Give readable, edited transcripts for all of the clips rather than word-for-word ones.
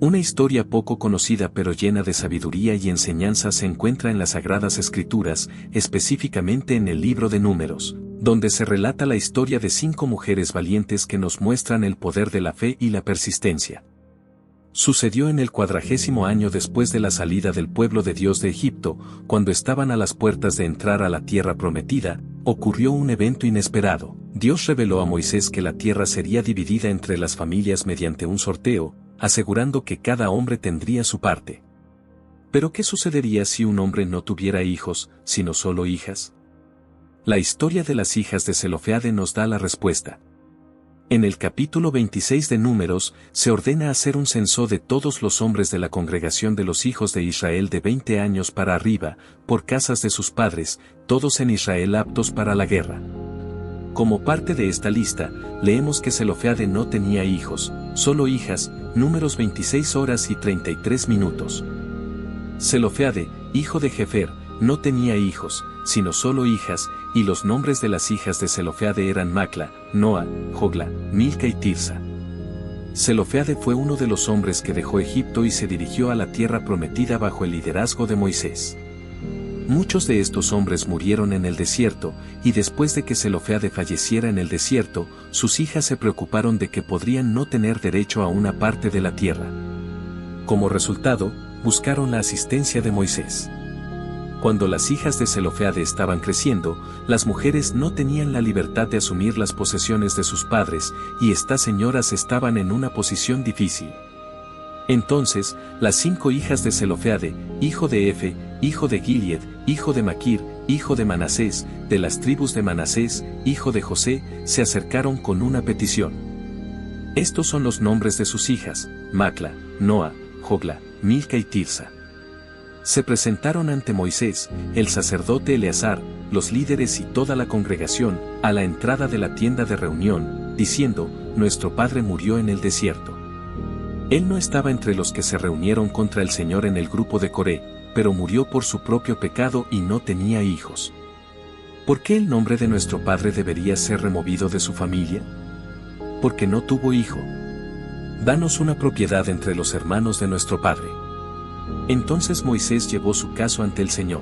Una historia poco conocida pero llena de sabiduría y enseñanza se encuentra en las Sagradas Escrituras, específicamente en el libro de Números, donde se relata la historia de 5 mujeres valientes que nos muestran el poder de la fe y la persistencia. Sucedió en el 40º año después de la salida del pueblo de Dios de Egipto, cuando estaban a las puertas de entrar a la tierra prometida, ocurrió un evento inesperado. Dios reveló a Moisés que la tierra sería dividida entre las familias mediante un sorteo, asegurando que cada hombre tendría su parte. ¿Pero qué sucedería si un hombre no tuviera hijos, sino solo hijas? La historia de las hijas de Zelofeade nos da la respuesta. En el capítulo 26 de Números, se ordena hacer un censo de todos los hombres de la congregación de los hijos de Israel de 20 años para arriba, por casas de sus padres, todos en Israel aptos para la guerra. Como parte de esta lista, leemos que Zelofeade no tenía hijos, solo hijas, Números 26 horas y 33 minutos. Zelofeade, hijo de Jefer, no tenía hijos, sino solo hijas, y los nombres de las hijas de Zelofeade eran Macla, Noa, Jogla, Milca y Tirsa. Zelofeade fue uno de los hombres que dejó Egipto y se dirigió a la tierra prometida bajo el liderazgo de Moisés. Muchos de estos hombres murieron en el desierto, y después de que Zelofeade falleciera en el desierto, sus hijas se preocuparon de que podrían no tener derecho a una parte de la tierra. Como resultado, buscaron la asistencia de Moisés. Cuando las hijas de Zelofeade estaban creciendo, las mujeres no tenían la libertad de asumir las posesiones de sus padres, y estas señoras estaban en una posición difícil. Entonces, las 5 hijas de Zelofeade, hijo de Efe, hijo de Gilead, hijo de Maquir, hijo de Manasés, de las tribus de Manasés, hijo de José, se acercaron con una petición. Estos son los nombres de sus hijas: Macla, Noa, Jogla, Milca y Tirsa. Se presentaron ante Moisés, el sacerdote Eleazar, los líderes y toda la congregación, a la entrada de la tienda de reunión, diciendo: nuestro padre murió en el desierto. Él no estaba entre los que se reunieron contra el Señor en el grupo de Coré, pero murió por su propio pecado y no tenía hijos. ¿Por qué el nombre de nuestro padre debería ser removido de su familia? Porque no tuvo hijo. Danos una propiedad entre los hermanos de nuestro padre. Entonces Moisés llevó su caso ante el Señor.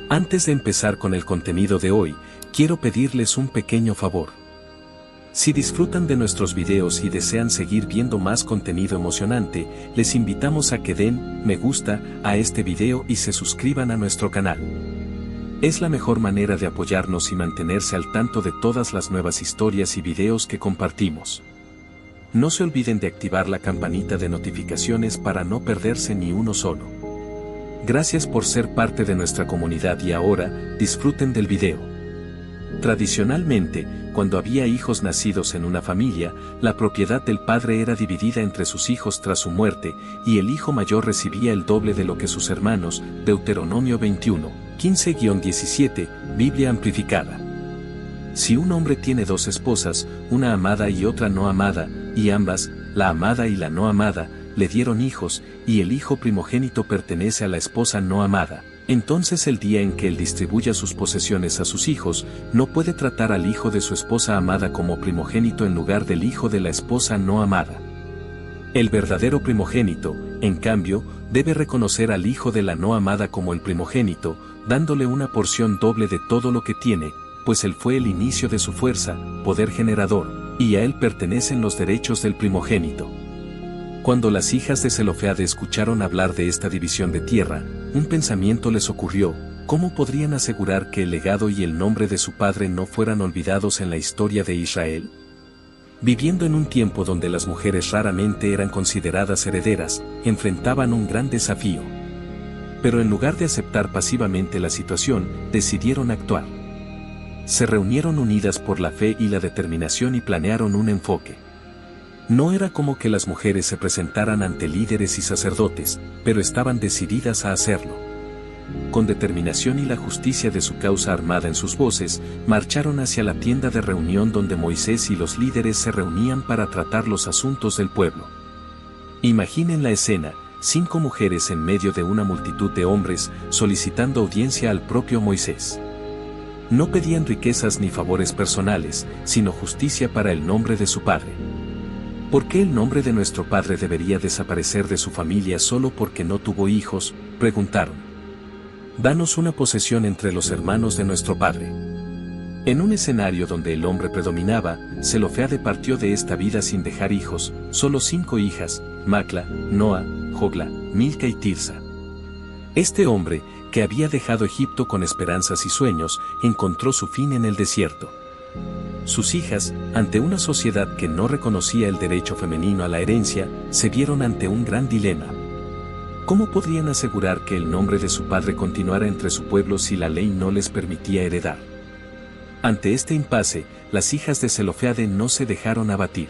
Antes de empezar con el contenido de hoy, quiero pedirles un pequeño favor. Si disfrutan de nuestros videos y desean seguir viendo más contenido emocionante, les invitamos a que den me gusta a este video y se suscriban a nuestro canal. Es la mejor manera de apoyarnos y mantenerse al tanto de todas las nuevas historias y videos que compartimos. No se olviden de activar la campanita de notificaciones para no perderse ni uno solo. Gracias por ser parte de nuestra comunidad y ahora, disfruten del video. Tradicionalmente, cuando había hijos nacidos en una familia, la propiedad del padre era dividida entre sus hijos tras su muerte, y el hijo mayor recibía el doble de lo que sus hermanos. Deuteronomio 21, 15-17, Biblia amplificada. Si un hombre tiene 2 esposas, una amada y otra no amada, y ambas, la amada y la no amada, le dieron hijos, y el hijo primogénito pertenece a la esposa no amada, entonces el día en que él distribuya sus posesiones a sus hijos, no puede tratar al hijo de su esposa amada como primogénito en lugar del hijo de la esposa no amada. El verdadero primogénito, en cambio, debe reconocer al hijo de la no amada como el primogénito, dándole una porción doble de todo lo que tiene, pues él fue el inicio de su fuerza, poder generador, y a él pertenecen los derechos del primogénito. Cuando las hijas de Zelofeade escucharon hablar de esta división de tierra, un pensamiento les ocurrió: ¿cómo podrían asegurar que el legado y el nombre de su padre no fueran olvidados en la historia de Israel? Viviendo en un tiempo donde las mujeres raramente eran consideradas herederas, enfrentaban un gran desafío. Pero en lugar de aceptar pasivamente la situación, decidieron actuar. Se reunieron unidas por la fe y la determinación y planearon un enfoque. No era como que las mujeres se presentaran ante líderes y sacerdotes, pero estaban decididas a hacerlo. Con determinación y la justicia de su causa armada en sus voces, marcharon hacia la tienda de reunión donde Moisés y los líderes se reunían para tratar los asuntos del pueblo. Imaginen la escena: 5 mujeres en medio de una multitud de hombres, solicitando audiencia al propio Moisés. No pedían riquezas ni favores personales, sino justicia para el nombre de su padre. ¿Por qué el nombre de nuestro padre debería desaparecer de su familia solo porque no tuvo hijos?, preguntaron. Danos una posesión entre los hermanos de nuestro padre. En un escenario donde el hombre predominaba, Zelofeade partió de esta vida sin dejar hijos, solo 5 hijas, Macla, Noa, Jogla, Milca y Tirsa. Este hombre, que había dejado Egipto con esperanzas y sueños, encontró su fin en el desierto. Sus hijas, ante una sociedad que no reconocía el derecho femenino a la herencia, se vieron ante un gran dilema. ¿Cómo podrían asegurar que el nombre de su padre continuara entre su pueblo si la ley no les permitía heredar? Ante este impasse, las hijas de Zelofeade no se dejaron abatir.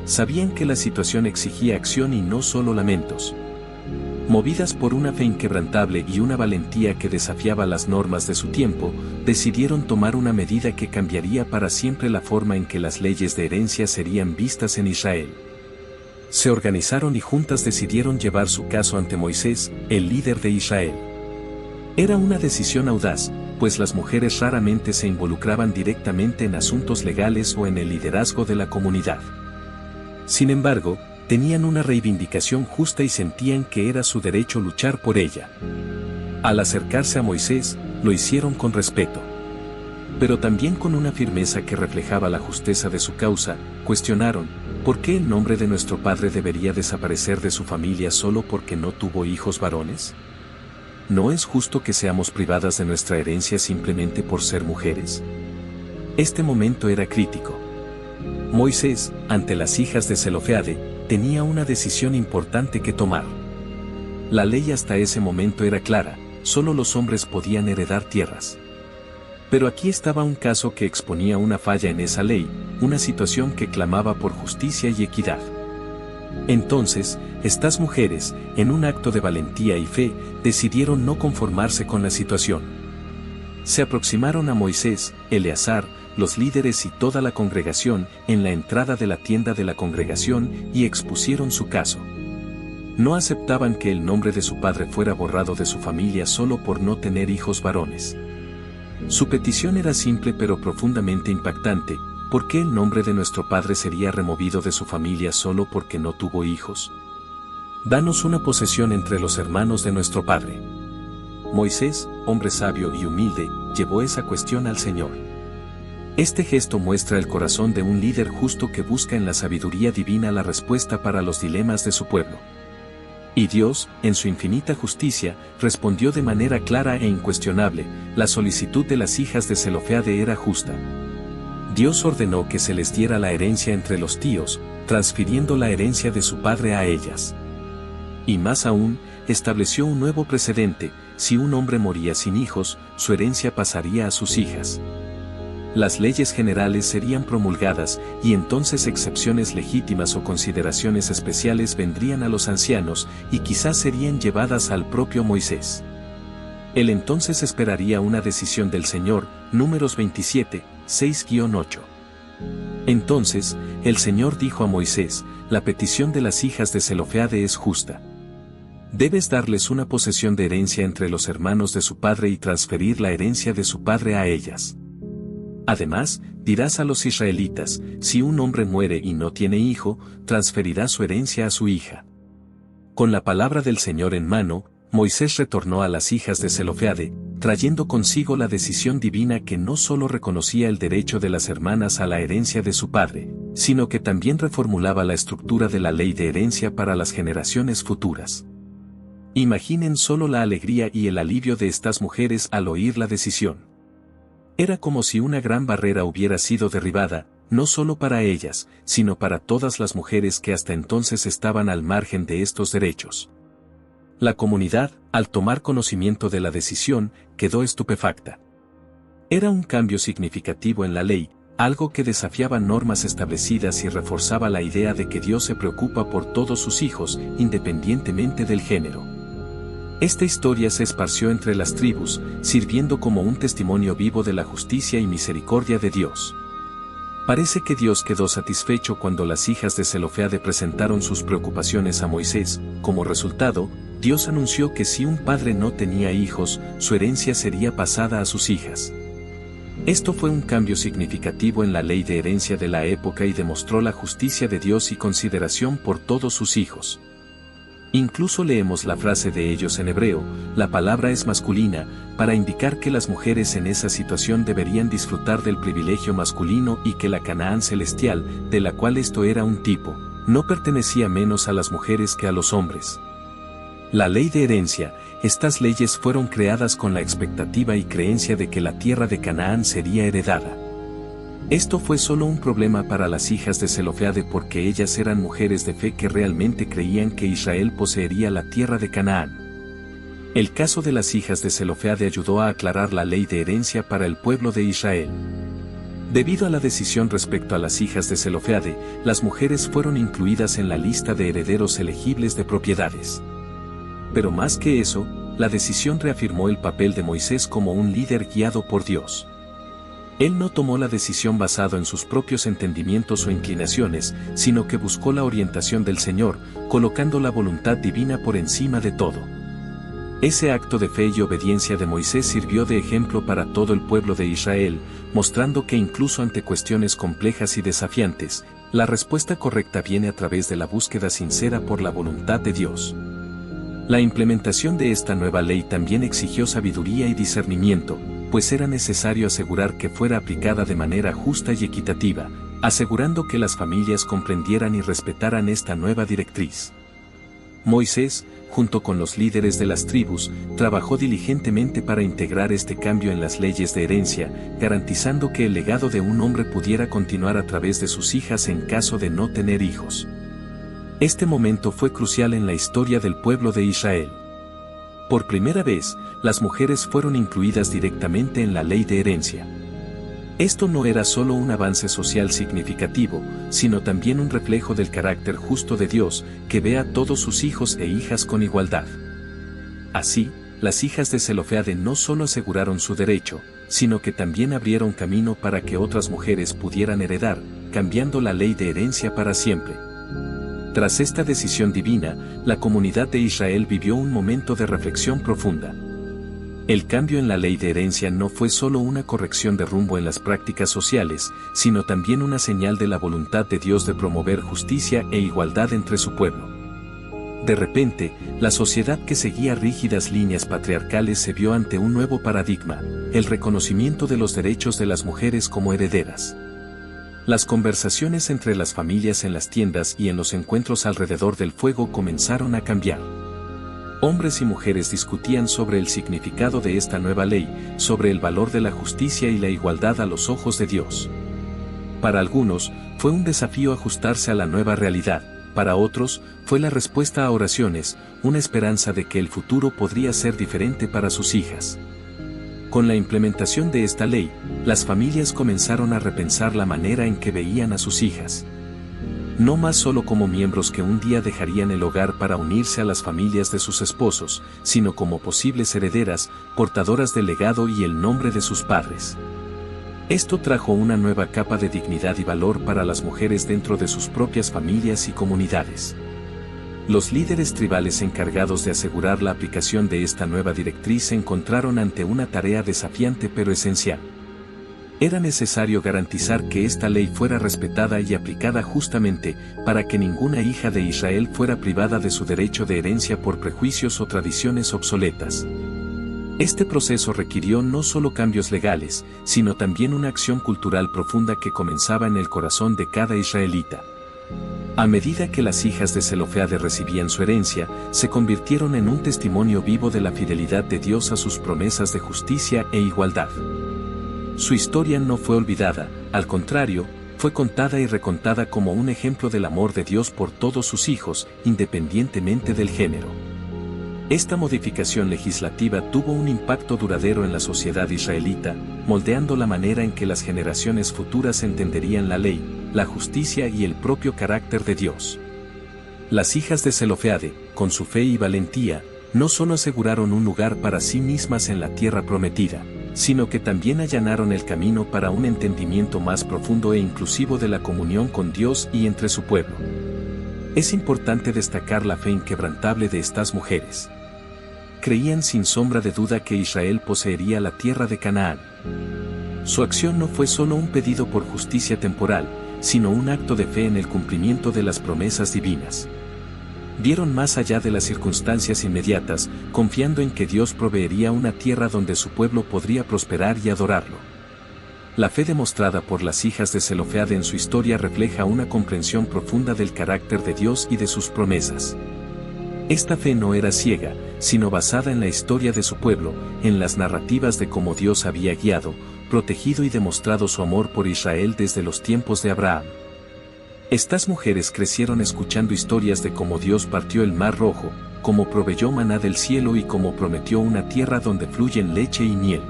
Sabían que la situación exigía acción y no solo lamentos. Movidas por una fe inquebrantable y una valentía que desafiaba las normas de su tiempo, decidieron tomar una medida que cambiaría para siempre la forma en que las leyes de herencia serían vistas en Israel. Se organizaron y juntas decidieron llevar su caso ante Moisés, el líder de Israel. Era una decisión audaz, pues las mujeres raramente se involucraban directamente en asuntos legales o en el liderazgo de la comunidad. Sin embargo, tenían una reivindicación justa y sentían que era su derecho luchar por ella. Al acercarse a Moisés, lo hicieron con respeto. Pero también con una firmeza que reflejaba la justeza de su causa, cuestionaron, ¿por qué el nombre de nuestro padre debería desaparecer de su familia solo porque no tuvo hijos varones? ¿No es justo que seamos privadas de nuestra herencia simplemente por ser mujeres? Este momento era crítico. Moisés, ante las hijas de Zelofeade, tenía una decisión importante que tomar. La ley hasta ese momento era clara, solo los hombres podían heredar tierras. Pero aquí estaba un caso que exponía una falla en esa ley, una situación que clamaba por justicia y equidad. Entonces, estas mujeres, en un acto de valentía y fe, decidieron no conformarse con la situación. Se aproximaron a Moisés, Eleazar, los líderes y toda la congregación, en la entrada de la tienda de la congregación y expusieron su caso. No aceptaban que el nombre de su padre fuera borrado de su familia solo por no tener hijos varones. Su petición era simple pero profundamente impactante. ¿Por qué el nombre de nuestro padre sería removido de su familia solo porque no tuvo hijos? Danos una posesión entre los hermanos de nuestro padre. Moisés, hombre sabio y humilde, llevó esa cuestión al Señor. Este gesto muestra el corazón de un líder justo que busca en la sabiduría divina la respuesta para los dilemas de su pueblo. Y Dios, en su infinita justicia, respondió de manera clara e incuestionable, la solicitud de las hijas de Zelofeade era justa. Dios ordenó que se les diera la herencia entre los tíos, transfiriendo la herencia de su padre a ellas. Y más aún, estableció un nuevo precedente: si un hombre moría sin hijos, su herencia pasaría a sus hijas. Las leyes generales serían promulgadas, y entonces excepciones legítimas o consideraciones especiales vendrían a los ancianos, y quizás serían llevadas al propio Moisés. Él entonces esperaría una decisión del Señor. Números 27, 6-8. Entonces, el Señor dijo a Moisés: la petición de las hijas de Zelofeade es justa. Debes darles una posesión de herencia entre los hermanos de su padre y transferir la herencia de su padre a ellas. Además, dirás a los israelitas: si un hombre muere y no tiene hijo, transferirá su herencia a su hija. Con la palabra del Señor en mano, Moisés retornó a las hijas de Zelofeade, trayendo consigo la decisión divina que no solo reconocía el derecho de las hermanas a la herencia de su padre, sino que también reformulaba la estructura de la ley de herencia para las generaciones futuras. Imaginen solo la alegría y el alivio de estas mujeres al oír la decisión. Era como si una gran barrera hubiera sido derribada, no solo para ellas, sino para todas las mujeres que hasta entonces estaban al margen de estos derechos. La comunidad, al tomar conocimiento de la decisión, quedó estupefacta. Era un cambio significativo en la ley, algo que desafiaba normas establecidas y reforzaba la idea de que Dios se preocupa por todos sus hijos, independientemente del género. Esta historia se esparció entre las tribus, sirviendo como un testimonio vivo de la justicia y misericordia de Dios. Parece que Dios quedó satisfecho cuando las hijas de Zelofeade presentaron sus preocupaciones a Moisés. Como resultado, Dios anunció que si un padre no tenía hijos, su herencia sería pasada a sus hijas. Esto fue un cambio significativo en la ley de herencia de la época y demostró la justicia de Dios y consideración por todos sus hijos. Incluso leemos la frase de ellos en hebreo, la palabra es masculina, para indicar que las mujeres en esa situación deberían disfrutar del privilegio masculino y que la Canaán celestial, de la cual esto era un tipo, no pertenecía menos a las mujeres que a los hombres. La ley de herencia, estas leyes fueron creadas con la expectativa y creencia de que la tierra de Canaán sería heredada. Esto fue solo un problema para las hijas de Zelofeade porque ellas eran mujeres de fe que realmente creían que Israel poseería la tierra de Canaán. El caso de las hijas de Zelofeade ayudó a aclarar la ley de herencia para el pueblo de Israel. Debido a la decisión respecto a las hijas de Zelofeade, las mujeres fueron incluidas en la lista de herederos elegibles de propiedades. Pero más que eso, la decisión reafirmó el papel de Moisés como un líder guiado por Dios. Él no tomó la decisión basado en sus propios entendimientos o inclinaciones, sino que buscó la orientación del Señor, colocando la voluntad divina por encima de todo. Ese acto de fe y obediencia de Moisés sirvió de ejemplo para todo el pueblo de Israel, mostrando que incluso ante cuestiones complejas y desafiantes, la respuesta correcta viene a través de la búsqueda sincera por la voluntad de Dios. La implementación de esta nueva ley también exigió sabiduría y discernimiento, pues era necesario asegurar que fuera aplicada de manera justa y equitativa, asegurando que las familias comprendieran y respetaran esta nueva directriz. Moisés, junto con los líderes de las tribus, trabajó diligentemente para integrar este cambio en las leyes de herencia, garantizando que el legado de un hombre pudiera continuar a través de sus hijas en caso de no tener hijos. Este momento fue crucial en la historia del pueblo de Israel. Por primera vez, las mujeres fueron incluidas directamente en la ley de herencia. Esto no era solo un avance social significativo, sino también un reflejo del carácter justo de Dios, que ve a todos sus hijos e hijas con igualdad. Así, las hijas de Zelofeade no solo aseguraron su derecho, sino que también abrieron camino para que otras mujeres pudieran heredar, cambiando la ley de herencia para siempre. Tras esta decisión divina, la comunidad de Israel vivió un momento de reflexión profunda. El cambio en la ley de herencia no fue solo una corrección de rumbo en las prácticas sociales, sino también una señal de la voluntad de Dios de promover justicia e igualdad entre su pueblo. De repente, la sociedad que seguía rígidas líneas patriarcales se vio ante un nuevo paradigma, el reconocimiento de los derechos de las mujeres como herederas. Las conversaciones entre las familias en las tiendas y en los encuentros alrededor del fuego comenzaron a cambiar. Hombres y mujeres discutían sobre el significado de esta nueva ley, sobre el valor de la justicia y la igualdad a los ojos de Dios. Para algunos, fue un desafío ajustarse a la nueva realidad, para otros, fue la respuesta a oraciones, una esperanza de que el futuro podría ser diferente para sus hijas. Con la implementación de esta ley, las familias comenzaron a repensar la manera en que veían a sus hijas. No más solo como miembros que un día dejarían el hogar para unirse a las familias de sus esposos, sino como posibles herederas, portadoras del legado y el nombre de sus padres. Esto trajo una nueva capa de dignidad y valor para las mujeres dentro de sus propias familias y comunidades. Los líderes tribales encargados de asegurar la aplicación de esta nueva directriz se encontraron ante una tarea desafiante pero esencial. Era necesario garantizar que esta ley fuera respetada y aplicada justamente, para que ninguna hija de Israel fuera privada de su derecho de herencia por prejuicios o tradiciones obsoletas. Este proceso requirió no solo cambios legales, sino también una acción cultural profunda que comenzaba en el corazón de cada israelita. A medida que las hijas de Zelofeade recibían su herencia, se convirtieron en un testimonio vivo de la fidelidad de Dios a sus promesas de justicia e igualdad. Su historia no fue olvidada, al contrario, fue contada y recontada como un ejemplo del amor de Dios por todos sus hijos, independientemente del género. Esta modificación legislativa tuvo un impacto duradero en la sociedad israelita, moldeando la manera en que las generaciones futuras entenderían la ley, la justicia y el propio carácter de Dios. Las hijas de Zelofeade, con su fe y valentía, no solo aseguraron un lugar para sí mismas en la tierra prometida, sino que también allanaron el camino para un entendimiento más profundo e inclusivo de la comunión con Dios y entre su pueblo. Es importante destacar la fe inquebrantable de estas mujeres. Creían sin sombra de duda que Israel poseería la tierra de Canaán. Su acción no fue solo un pedido por justicia temporal, sino un acto de fe en el cumplimiento de las promesas divinas. Vieron más allá de las circunstancias inmediatas, confiando en que Dios proveería una tierra donde su pueblo podría prosperar y adorarlo. La fe demostrada por las hijas de Zelofead en su historia refleja una comprensión profunda del carácter de Dios y de sus promesas. Esta fe no era ciega, sino basada en la historia de su pueblo, en las narrativas de cómo Dios había guiado, protegido y demostrado su amor por Israel desde los tiempos de Abraham. Estas mujeres crecieron escuchando historias de cómo Dios partió el Mar Rojo, cómo proveyó maná del cielo y cómo prometió una tierra donde fluyen leche y miel.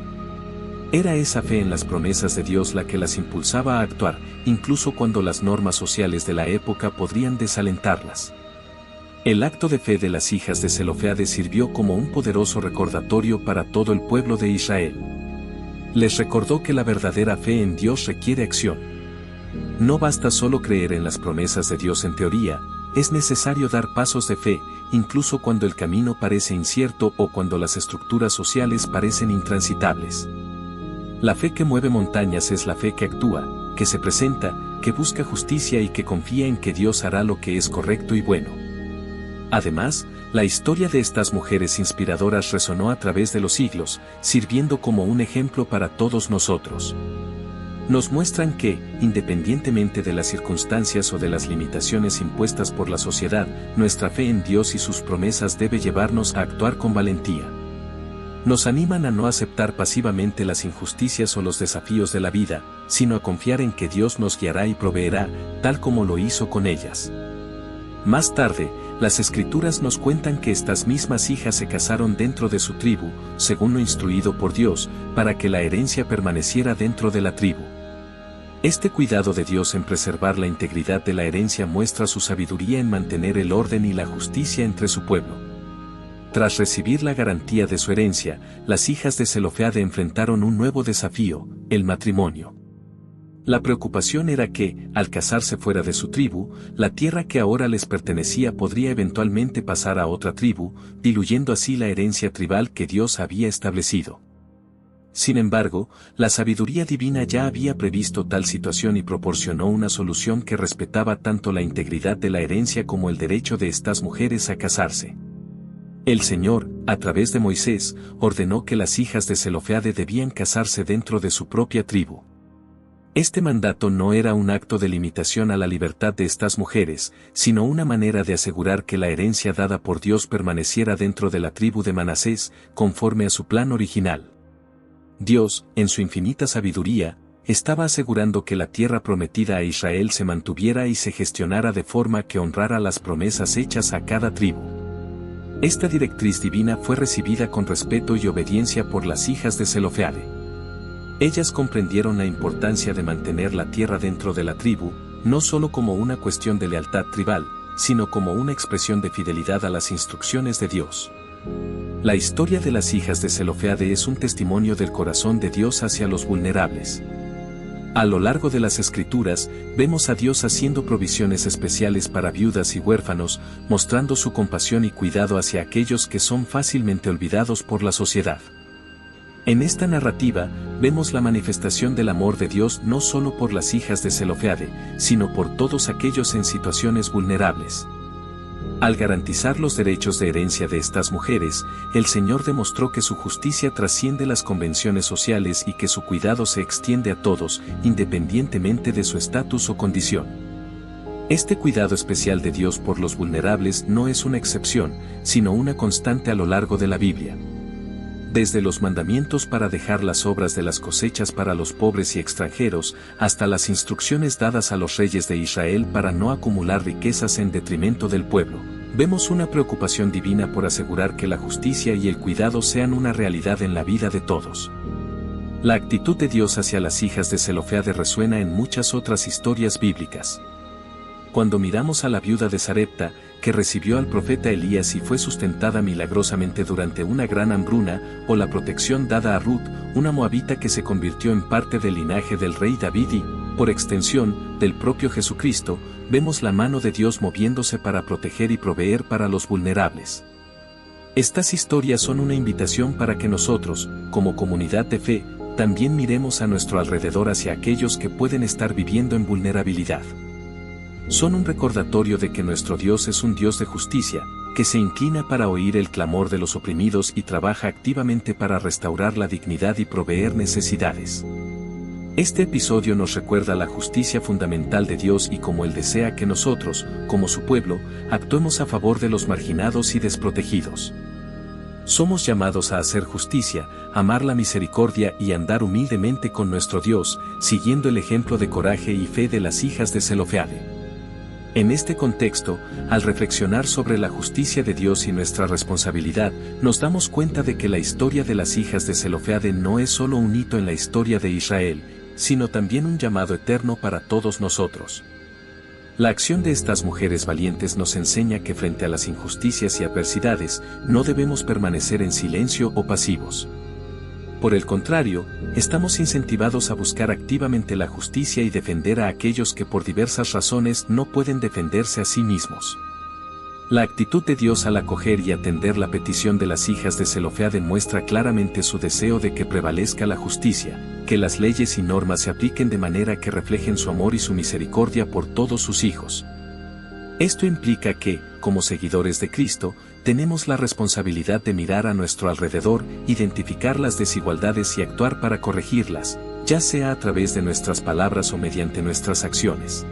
Era esa fe en las promesas de Dios la que las impulsaba a actuar, incluso cuando las normas sociales de la época podrían desalentarlas. El acto de fe de las hijas de Zelofeade sirvió como un poderoso recordatorio para todo el pueblo de Israel. Les recordó que la verdadera fe en Dios requiere acción. No basta solo creer en las promesas de Dios en teoría, es necesario dar pasos de fe, incluso cuando el camino parece incierto o cuando las estructuras sociales parecen intransitables. La fe que mueve montañas es la fe que actúa, que se presenta, que busca justicia y que confía en que Dios hará lo que es correcto y bueno. Además, la historia de estas mujeres inspiradoras resonó a través de los siglos, sirviendo como un ejemplo para todos nosotros. Nos muestran que, independientemente de las circunstancias o de las limitaciones impuestas por la sociedad, nuestra fe en Dios y sus promesas debe llevarnos a actuar con valentía. Nos animan a no aceptar pasivamente las injusticias o los desafíos de la vida, sino a confiar en que Dios nos guiará y proveerá, tal como lo hizo con ellas. Más tarde, las Escrituras nos cuentan que estas mismas hijas se casaron dentro de su tribu, según lo instruido por Dios, para que la herencia permaneciera dentro de la tribu. Este cuidado de Dios en preservar la integridad de la herencia muestra su sabiduría en mantener el orden y la justicia entre su pueblo. Tras recibir la garantía de su herencia, las hijas de Zelofeade enfrentaron un nuevo desafío, el matrimonio. La preocupación era que, al casarse fuera de su tribu, la tierra que ahora les pertenecía podría eventualmente pasar a otra tribu, diluyendo así la herencia tribal que Dios había establecido. Sin embargo, la sabiduría divina ya había previsto tal situación y proporcionó una solución que respetaba tanto la integridad de la herencia como el derecho de estas mujeres a casarse. El Señor, a través de Moisés, ordenó que las hijas de Zelofeade debían casarse dentro de su propia tribu. Este mandato no era un acto de limitación a la libertad de estas mujeres, sino una manera de asegurar que la herencia dada por Dios permaneciera dentro de la tribu de Manasés, conforme a su plan original. Dios, en su infinita sabiduría, estaba asegurando que la tierra prometida a Israel se mantuviera y se gestionara de forma que honrara las promesas hechas a cada tribu. Esta directriz divina fue recibida con respeto y obediencia por las hijas de Zelofeade. Ellas comprendieron la importancia de mantener la tierra dentro de la tribu, no solo como una cuestión de lealtad tribal, sino como una expresión de fidelidad a las instrucciones de Dios. La historia de las hijas de Zelofeade es un testimonio del corazón de Dios hacia los vulnerables. A lo largo de las Escrituras, vemos a Dios haciendo provisiones especiales para viudas y huérfanos, mostrando su compasión y cuidado hacia aquellos que son fácilmente olvidados por la sociedad. En esta narrativa, vemos la manifestación del amor de Dios no solo por las hijas de Zelofeade, sino por todos aquellos en situaciones vulnerables. Al garantizar los derechos de herencia de estas mujeres, el Señor demostró que su justicia trasciende las convenciones sociales y que su cuidado se extiende a todos, independientemente de su estatus o condición. Este cuidado especial de Dios por los vulnerables no es una excepción, sino una constante a lo largo de la Biblia. Desde los mandamientos para dejar las obras de las cosechas para los pobres y extranjeros, hasta las instrucciones dadas a los reyes de Israel para no acumular riquezas en detrimento del pueblo, vemos una preocupación divina por asegurar que la justicia y el cuidado sean una realidad en la vida de todos. La actitud de Dios hacia las hijas de Zelofeade resuena en muchas otras historias bíblicas. Cuando miramos a la viuda de Sarepta, que recibió al profeta Elías y fue sustentada milagrosamente durante una gran hambruna, o la protección dada a Ruth, una moabita que se convirtió en parte del linaje del rey David y, por extensión, del propio Jesucristo, vemos la mano de Dios moviéndose para proteger y proveer para los vulnerables. Estas historias son una invitación para que nosotros, como comunidad de fe, también miremos a nuestro alrededor hacia aquellos que pueden estar viviendo en vulnerabilidad. Son un recordatorio de que nuestro Dios es un Dios de justicia, que se inclina para oír el clamor de los oprimidos y trabaja activamente para restaurar la dignidad y proveer necesidades. Este episodio nos recuerda la justicia fundamental de Dios y cómo Él desea que nosotros, como su pueblo, actuemos a favor de los marginados y desprotegidos. Somos llamados a hacer justicia, amar la misericordia y andar humildemente con nuestro Dios, siguiendo el ejemplo de coraje y fe de las hijas de Zelofeade. En este contexto, al reflexionar sobre la justicia de Dios y nuestra responsabilidad, nos damos cuenta de que la historia de las hijas de Zelofeade no es solo un hito en la historia de Israel, sino también un llamado eterno para todos nosotros. La acción de estas mujeres valientes nos enseña que frente a las injusticias y adversidades, no debemos permanecer en silencio o pasivos. Por el contrario, estamos incentivados a buscar activamente la justicia y defender a aquellos que por diversas razones no pueden defenderse a sí mismos. La actitud de Dios al acoger y atender la petición de las hijas de Zelofeade muestra claramente su deseo de que prevalezca la justicia, que las leyes y normas se apliquen de manera que reflejen su amor y su misericordia por todos sus hijos. Esto implica que, como seguidores de Cristo, tenemos la responsabilidad de mirar a nuestro alrededor, identificar las desigualdades y actuar para corregirlas, ya sea a través de nuestras palabras o mediante nuestras acciones.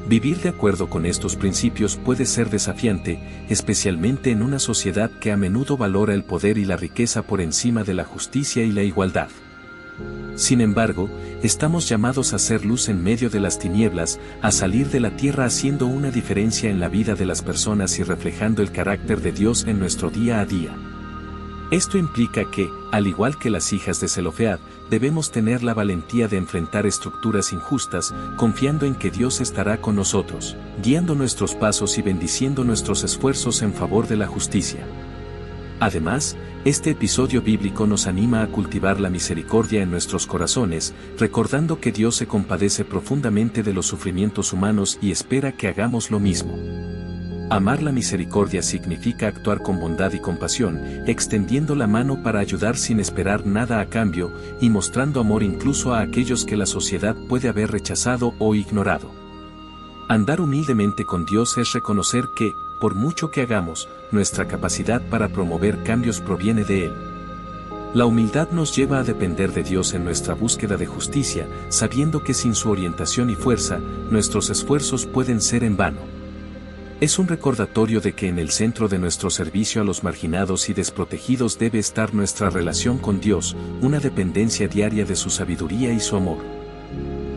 Vivir de acuerdo con estos principios puede ser desafiante, especialmente en una sociedad que a menudo valora el poder y la riqueza por encima de la justicia y la igualdad. Sin embargo, estamos llamados a ser luz en medio de las tinieblas, a salir de la tierra haciendo una diferencia en la vida de las personas y reflejando el carácter de Dios en nuestro día a día. Esto implica que, al igual que las hijas de Zelofead, debemos tener la valentía de enfrentar estructuras injustas, confiando en que Dios estará con nosotros, guiando nuestros pasos y bendiciendo nuestros esfuerzos en favor de la justicia. Además, este episodio bíblico nos anima a cultivar la misericordia en nuestros corazones, recordando que Dios se compadece profundamente de los sufrimientos humanos y espera que hagamos lo mismo. Amar la misericordia significa actuar con bondad y compasión, extendiendo la mano para ayudar sin esperar nada a cambio, y mostrando amor incluso a aquellos que la sociedad puede haber rechazado o ignorado. Andar humildemente con Dios es reconocer que, por mucho que hagamos, nuestra capacidad para promover cambios proviene de Él. La humildad nos lleva a depender de Dios en nuestra búsqueda de justicia, sabiendo que sin su orientación y fuerza, nuestros esfuerzos pueden ser en vano. Es un recordatorio de que en el centro de nuestro servicio a los marginados y desprotegidos debe estar nuestra relación con Dios, una dependencia diaria de su sabiduría y su amor.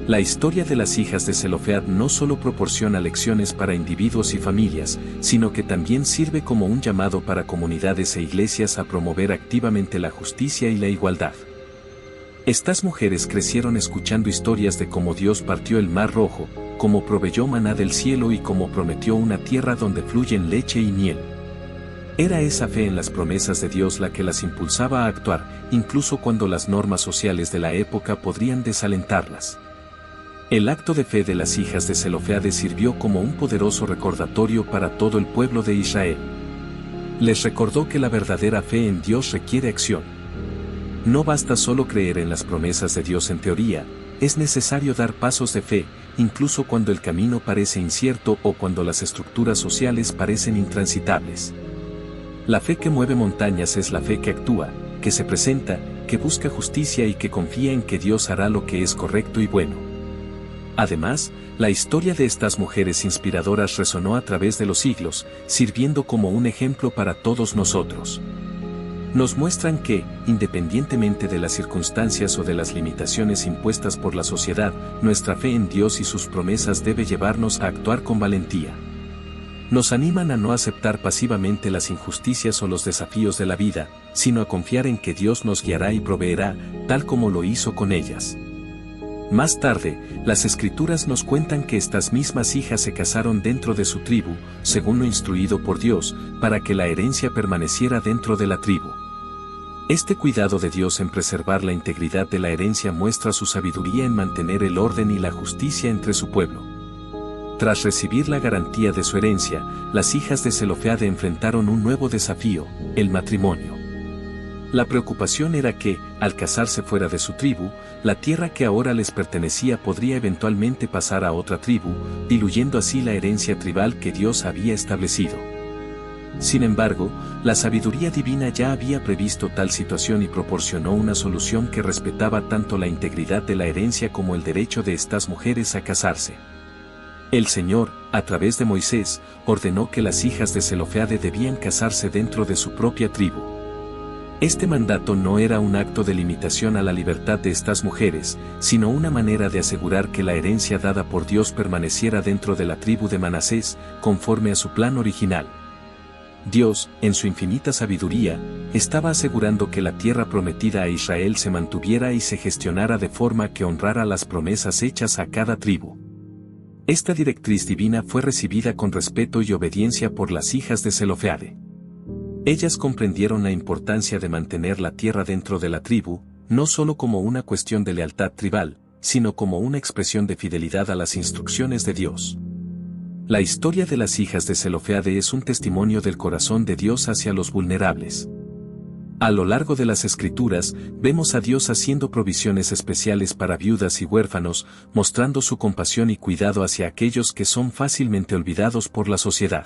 La historia de las hijas de Zelofead no solo proporciona lecciones para individuos y familias, sino que también sirve como un llamado para comunidades e iglesias a promover activamente la justicia y la igualdad. Estas mujeres crecieron escuchando historias de cómo Dios partió el Mar Rojo, cómo proveyó maná del cielo y cómo prometió una tierra donde fluyen leche y miel. Era esa fe en las promesas de Dios la que las impulsaba a actuar, incluso cuando las normas sociales de la época podrían desalentarlas. El acto de fe de las hijas de Zelofeade sirvió como un poderoso recordatorio para todo el pueblo de Israel. Les recordó que la verdadera fe en Dios requiere acción. No basta solo creer en las promesas de Dios en teoría, es necesario dar pasos de fe, incluso cuando el camino parece incierto o cuando las estructuras sociales parecen intransitables. La fe que mueve montañas es la fe que actúa, que se presenta, que busca justicia y que confía en que Dios hará lo que es correcto y bueno. Además, la historia de estas mujeres inspiradoras resonó a través de los siglos, sirviendo como un ejemplo para todos nosotros. Nos muestran que, independientemente de las circunstancias o de las limitaciones impuestas por la sociedad, nuestra fe en Dios y sus promesas debe llevarnos a actuar con valentía. Nos animan a no aceptar pasivamente las injusticias o los desafíos de la vida, sino a confiar en que Dios nos guiará y proveerá, tal como lo hizo con ellas. Más tarde, las Escrituras nos cuentan que estas mismas hijas se casaron dentro de su tribu, según lo instruido por Dios, para que la herencia permaneciera dentro de la tribu. Este cuidado de Dios en preservar la integridad de la herencia muestra su sabiduría en mantener el orden y la justicia entre su pueblo. Tras recibir la garantía de su herencia, las hijas de Zelofeade enfrentaron un nuevo desafío, el matrimonio. La preocupación era que, al casarse fuera de su tribu, la tierra que ahora les pertenecía podría eventualmente pasar a otra tribu, diluyendo así la herencia tribal que Dios había establecido. Sin embargo, la sabiduría divina ya había previsto tal situación y proporcionó una solución que respetaba tanto la integridad de la herencia como el derecho de estas mujeres a casarse. El Señor, a través de Moisés, ordenó que las hijas de Zelofeade debían casarse dentro de su propia tribu. Este mandato no era un acto de limitación a la libertad de estas mujeres, sino una manera de asegurar que la herencia dada por Dios permaneciera dentro de la tribu de Manasés, conforme a su plan original. Dios, en su infinita sabiduría, estaba asegurando que la tierra prometida a Israel se mantuviera y se gestionara de forma que honrara las promesas hechas a cada tribu. Esta directriz divina fue recibida con respeto y obediencia por las hijas de Zelofeade. Ellas comprendieron la importancia de mantener la tierra dentro de la tribu, no solo como una cuestión de lealtad tribal, sino como una expresión de fidelidad a las instrucciones de Dios. La historia de las hijas de Zelofeade es un testimonio del corazón de Dios hacia los vulnerables. A lo largo de las Escrituras, vemos a Dios haciendo provisiones especiales para viudas y huérfanos, mostrando su compasión y cuidado hacia aquellos que son fácilmente olvidados por la sociedad.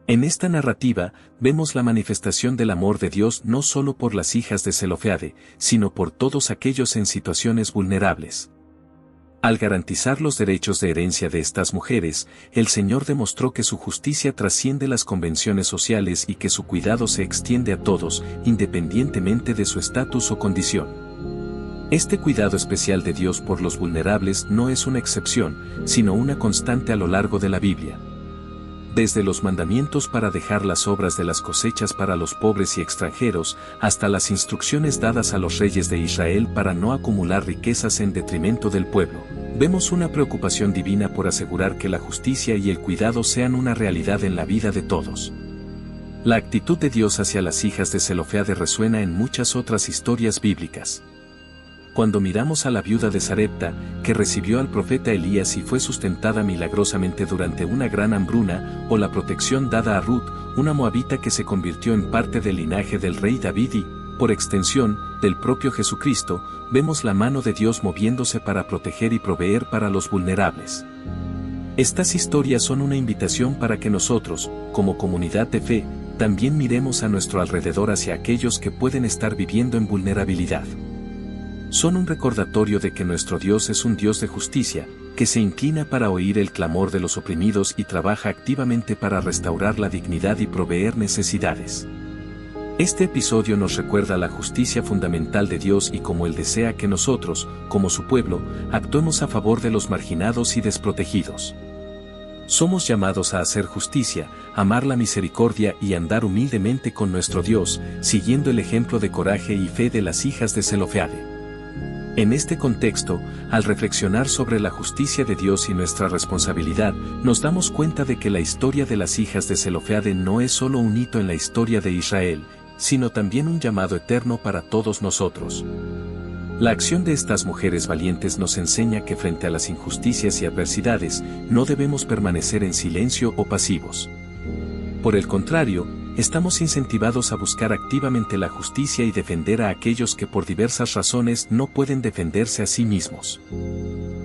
En esta narrativa, vemos la manifestación del amor de Dios no solo por las hijas de Zelofeade, sino por todos aquellos en situaciones vulnerables. Al garantizar los derechos de herencia de estas mujeres, el Señor demostró que su justicia trasciende las convenciones sociales y que su cuidado se extiende a todos, independientemente de su estatus o condición. Este cuidado especial de Dios por los vulnerables no es una excepción, sino una constante a lo largo de la Biblia. Desde los mandamientos para dejar las obras de las cosechas para los pobres y extranjeros, hasta las instrucciones dadas a los reyes de Israel para no acumular riquezas en detrimento del pueblo, vemos una preocupación divina por asegurar que la justicia y el cuidado sean una realidad en la vida de todos. La actitud de Dios hacia las hijas de Zelofeade resuena en muchas otras historias bíblicas. Cuando miramos a la viuda de Sarepta, que recibió al profeta Elías y fue sustentada milagrosamente durante una gran hambruna, o la protección dada a Ruth, una moabita que se convirtió en parte del linaje del rey David y, por extensión, del propio Jesucristo, vemos la mano de Dios moviéndose para proteger y proveer para los vulnerables. Estas historias son una invitación para que nosotros, como comunidad de fe, también miremos a nuestro alrededor hacia aquellos que pueden estar viviendo en vulnerabilidad. Son un recordatorio de que nuestro Dios es un Dios de justicia, que se inclina para oír el clamor de los oprimidos y trabaja activamente para restaurar la dignidad y proveer necesidades. Este episodio nos recuerda la justicia fundamental de Dios y cómo Él desea que nosotros, como su pueblo, actuemos a favor de los marginados y desprotegidos. Somos llamados a hacer justicia, amar la misericordia y andar humildemente con nuestro Dios, siguiendo el ejemplo de coraje y fe de las hijas de Zelofeade. En este contexto, al reflexionar sobre la justicia de Dios y nuestra responsabilidad, nos damos cuenta de que la historia de las hijas de Zelofeade no es solo un hito en la historia de Israel, sino también un llamado eterno para todos nosotros. La acción de estas mujeres valientes nos enseña que frente a las injusticias y adversidades, no debemos permanecer en silencio o pasivos. Por el contrario, estamos incentivados a buscar activamente la justicia y defender a aquellos que por diversas razones no pueden defenderse a sí mismos.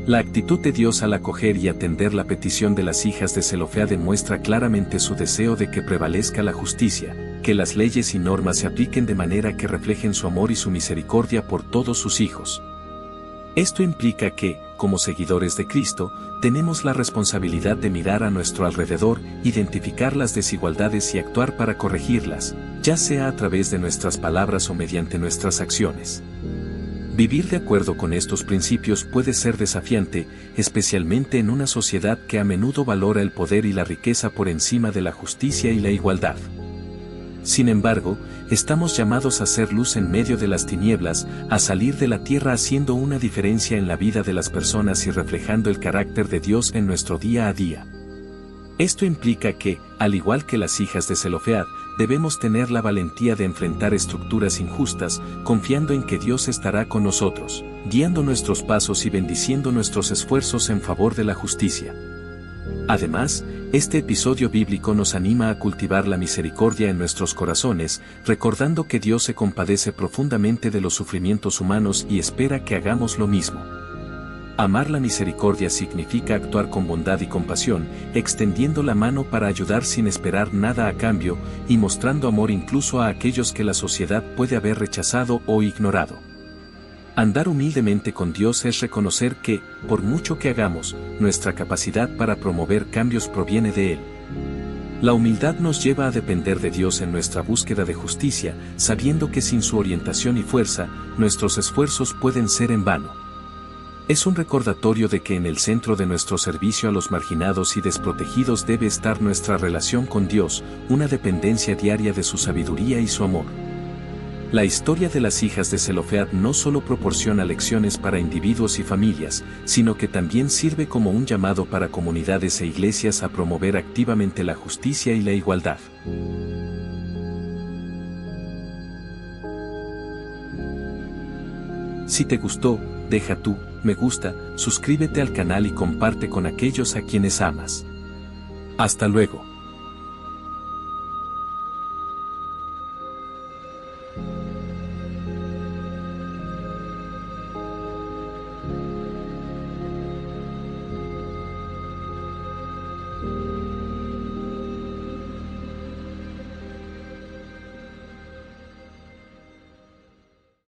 La actitud de Dios al acoger y atender la petición de las hijas de Zelofeade muestra claramente su deseo de que prevalezca la justicia, que las leyes y normas se apliquen de manera que reflejen su amor y su misericordia por todos sus hijos. Esto implica que, como seguidores de Cristo, tenemos la responsabilidad de mirar a nuestro alrededor, identificar las desigualdades y actuar para corregirlas, ya sea a través de nuestras palabras o mediante nuestras acciones. Vivir de acuerdo con estos principios puede ser desafiante, especialmente en una sociedad que a menudo valora el poder y la riqueza por encima de la justicia y la igualdad. Sin embargo, estamos llamados a ser luz en medio de las tinieblas, a salir de la tierra haciendo una diferencia en la vida de las personas y reflejando el carácter de Dios en nuestro día a día. Esto implica que, al igual que las hijas de Zelofead, debemos tener la valentía de enfrentar estructuras injustas, confiando en que Dios estará con nosotros, guiando nuestros pasos y bendiciendo nuestros esfuerzos en favor de la justicia. Además, este episodio bíblico nos anima a cultivar la misericordia en nuestros corazones, recordando que Dios se compadece profundamente de los sufrimientos humanos y espera que hagamos lo mismo. Amar la misericordia significa actuar con bondad y compasión, extendiendo la mano para ayudar sin esperar nada a cambio, y mostrando amor incluso a aquellos que la sociedad puede haber rechazado o ignorado. Andar humildemente con Dios es reconocer que, por mucho que hagamos, nuestra capacidad para promover cambios proviene de Él. La humildad nos lleva a depender de Dios en nuestra búsqueda de justicia, sabiendo que sin su orientación y fuerza, nuestros esfuerzos pueden ser en vano. Es un recordatorio de que en el centro de nuestro servicio a los marginados y desprotegidos debe estar nuestra relación con Dios, una dependencia diaria de su sabiduría y su amor. La historia de las hijas de Zelofead no solo proporciona lecciones para individuos y familias, sino que también sirve como un llamado para comunidades e iglesias a promover activamente la justicia y la igualdad. Si te gustó, deja tu me gusta, suscríbete al canal y comparte con aquellos a quienes amas. Hasta luego.